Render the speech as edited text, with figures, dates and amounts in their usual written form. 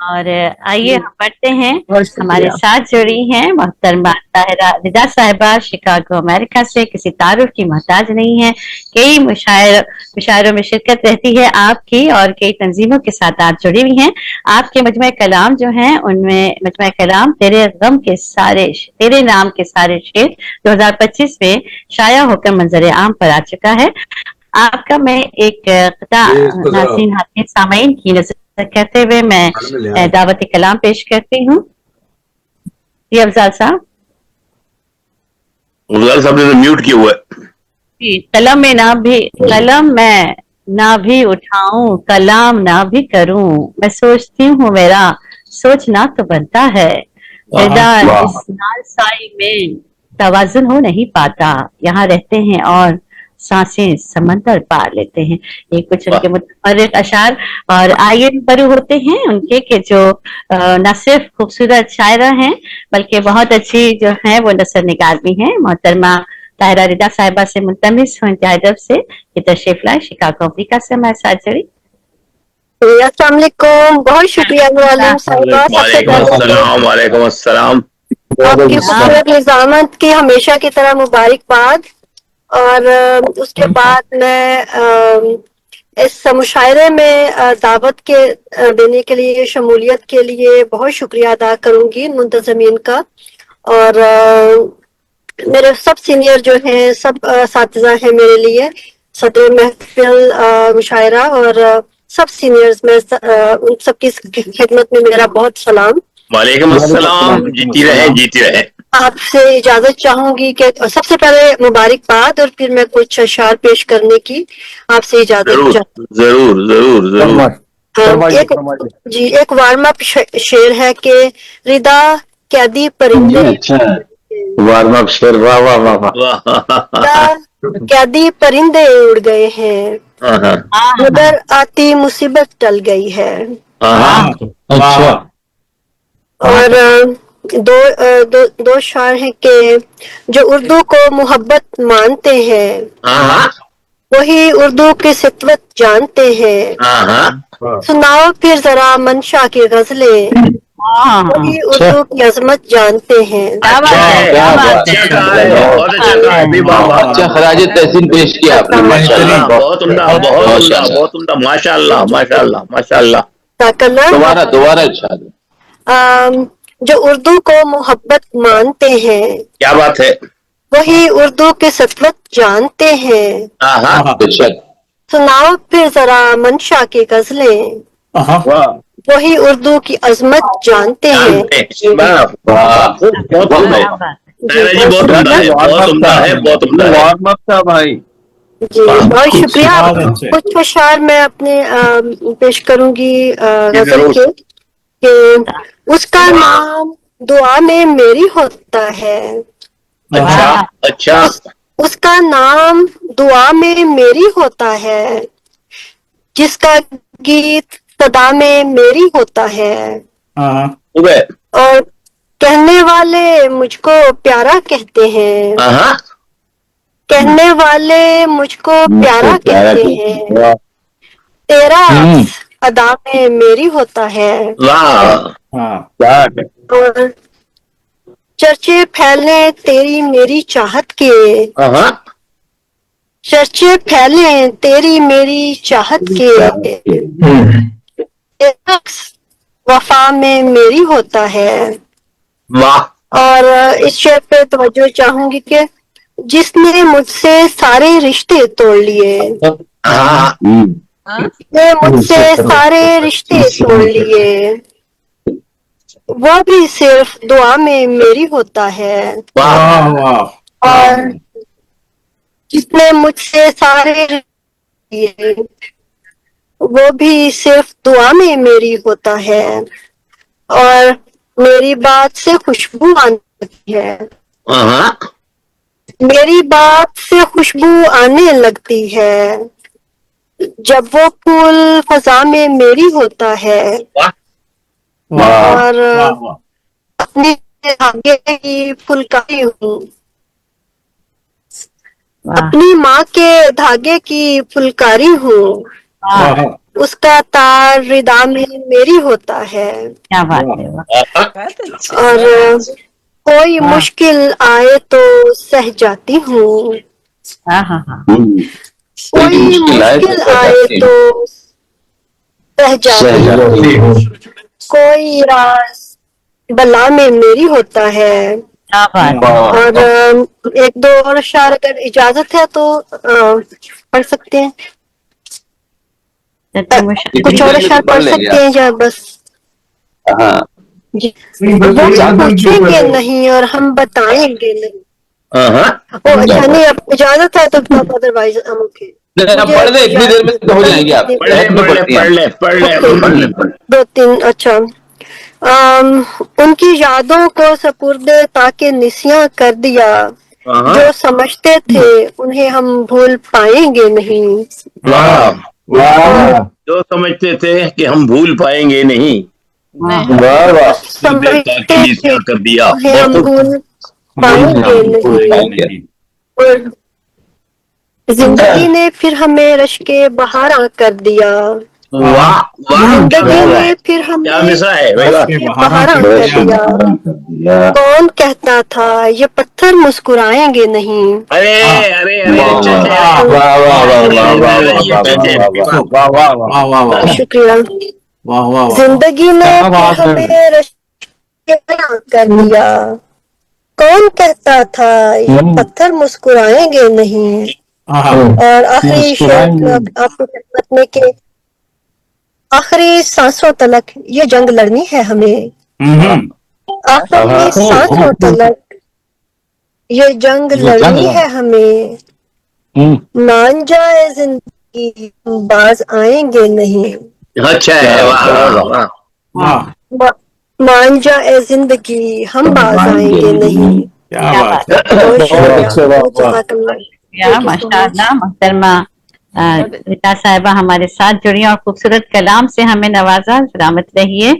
اور آئیے ہم پڑھتے ہیں. بہت ہمارے شکریہ. ساتھ جڑی ہیں محترمہ طاہرہ رضا صاحبہ شکاگو امریکہ سے. کسی تعارف کی محتاج نہیں ہے. کئی مشاعروں میں شرکت رہتی ہے آپ کی اور کئی تنظیموں کے ساتھ آپ جڑی ہوئی ہیں. آپ کے مجمع کلام جو ہیں ان میں مجمع کلام تیرے نام کے سارے شعر 2025 میں شائع ہو کر منظر عام پر آ چکا ہے. آپ کا میں ایک قطع ناظرین حاضرین سامعین کی نظر کرتے ہوئے میں دعوت کلام پیش کرتی ہوں. جی افضال صاحب. افضال صاحب نے تو میوٹ کیا ہوا ہے. جی قلم میں نہ بھی اٹھاؤں کلام نہ بھی کروں میں سوچتی ہوں میرا سوچنا تو بنتا ہے. اس نال سائی میں توازن ہو نہیں پاتا. یہاں رہتے ہیں اور سانسیں سمندر پار لیتے ہیں. یہ کچھ ان کے متفرق اشعار اور آئیے برو ہوتے ہیں ان کے کہ جو نہ صرف خوبصورت شاعرہ ہیں بلکہ بہت اچھی جو ہیں وہ نثر نگار بھی ہیں. محترمہ طاہرہ رضا صاحبہ سے ملتمس ہوں انتہائی ادب سے کہ تشریف لائے شکاگو امریکہ سے ہمارے ساتھ جڑی. السلام علیکم. بہت شکریہ معلم صاحبہ. سب سے پہلے وعلیکم السلام. آپ کی خوبصورت نظامت کی ہمیشہ کی طرح مبارکباد. اور اس کے بعد میں اس مشاعرے میں دعوت کے دینے کے لیے شمولیت کے لیے بہت شکریہ ادا کروں گی منتظمین کا. اور میرے سب سینئر جو ہیں سب اساتذہ ہیں میرے لیے. صدر محفل مشاعرہ اور سب سینئرز میں ان سب کی خدمت میں میرا بہت سلام. وعلیکم السلام. جیتی رہے جیتی رہے. آپ سے اجازت چاہوں گی کہ سب سے پہلے مبارکباد اور پھر میں کچھ اشعار پیش کرنے کی آپ سے اجازت ضرور ضرور ضرور. جی ایک وارم اپ شعر ہے کہ ردا قیدی پرندے وارم اپ شعر. واہ واہ واہ واہ. قیدی پرندے اڑ گئے ہیں مگر آتی مصیبت ٹل گئی ہے. اچھا. اور دو شعر ہیں کہ جو اردو کو محبت مانتے ہیں وہی اردو کی سطوت جانتے ہیں. سناؤ پھر ذرا منشا کی غزلیں وہی اردو کی عظمت جانتے ہیں. اچھا خراج تحسین پیش کیا آپ نے. بہت عمدہ بہت عمدہ بہت عمدہ. ماشاء اللہ ماشاء اللہ ماشاء اللہ. دوبارہ ارشاد. جو اردو کو محبت مانتے ہیں کیا بات ہے. وہی اردو کی سطوت جانتے ہیں. سناؤ پھر ذرا منشا کی غزلیں وہی اردو کی عظمت جانتے ہیں. بہت عمدہ ہے بہت عمدہ ہے. جی بہت شکریہ. کچھ اشعار میں اپنے پیش کروں گی غزل کے کہ اس کا نام دعا میں میری ہوتا ہے. اچھا. اس کا نام دعا میں میری ہوتا ہے. جس کا گیت صدا میں میری ہوتا ہے. اور کہنے والے مجھ کو پیارا کہتے ہیں. کہنے والے مجھ کو پیارا کہتے ہیں. تیرا ادا میں میری ہوتا ہے. اور چرچے پھیلیں تیری میری چاہت کے چرچے پھیلیں تیری میری چاہت کے عکس وفا میں میری ہوتا ہے. اور اس شعر پہ توجہ چاہوں گی کہ جس نے مجھ سے سارے رشتے توڑ لیے مجھ سے سارے رشتے توڑ لیے وہ بھی صرف دعا میں میری ہوتا ہے. اور جس نے مجھ سے سارے لیے وہ بھی صرف دعا میں میری ہوتا ہے. اور میری بات سے خوشبو آنے لگتی ہے. میری بات سے خوشبو آنے لگتی ہے جب وہ پھول فضا میں میری ہوتا ہے. اور اپنی دھاگے کی پھلکاری ہوں اپنی ماں کے دھاگے کی پھلکاری ہوں اس کا تار ردا میں میری ہوتا ہے، کیا بات ہے، واہ، اور کوئی واہ، مشکل آئے تو سہ جاتی ہوں، ہاں ہاں ہاں، کوئی مشکل آئے تو سہ جاتی ہوں، کوئی راز بلا میں میری ہوتا ہے، کیا بات ہے، اور ایک دو اور اشعار اگر اجازت ہے تو پڑھ سکتے ہیں، سچی مشکل کچھ اور اشعار پڑھ سکتے ہیں یا بس؟ ہاں جی، وہ پوچھیں گے نہیں اور ہم بتائیں گے نہیں، اچھا نہیں اب اجازت ہے تو ادروائز ہم اوکے، پڑھ لیں اتنی دیر میں ہو جائیں گے آپ، پڑھ لیں دو تین، اچھا ان کی یادوں کو سپرد تاکہ نسیاں کر دیا، جو سمجھتے تھے انہیں ہم بھول پائیں گے نہیں، جو سمجھتے تھے کہ ہم بھول پائیں گے نہیں، سمجھتے تھے کر دیا، انہیں ہم بھول پائیں گے نہیں، اور زندگی نے پھر ہمیں رشک بہاراں کر دیا، واہ واہ، زندگی نے پھر ہمیں بہاراں کر دیا، کون کہتا تھا یہ پتھر مسکرائیں گے نہیں، ارے ارے ارے، شکریہ، زندگی نے پھر ہمیں رشک بہاراں کر دیا، کون کہتا تھا یہ پتھر مسکرائیں گے نہیں، اور آخری شعر آپ کو خدمت میں کہ آخری سانسوں تلک یہ جنگ لڑنی ہے ہمیں، آخری سانسوں تلک یہ جنگ لڑنی ہے ہمیں، مان جائے زندگی باز آئیں گے نہیں، اچھا ہے، واہ واہ، مان جائے زندگی ہم باز آئیں گے نہیں، کیا بات ہے، بہت شکریہ، جزاک اللہ، کیا تھینک یو سو ماشاء مچ۔ اللہ محترمہ رتا صاحبہ ہمارے ساتھ جڑی اور خوبصورت کلام سے ہمیں نوازا، سلامت رہیے۔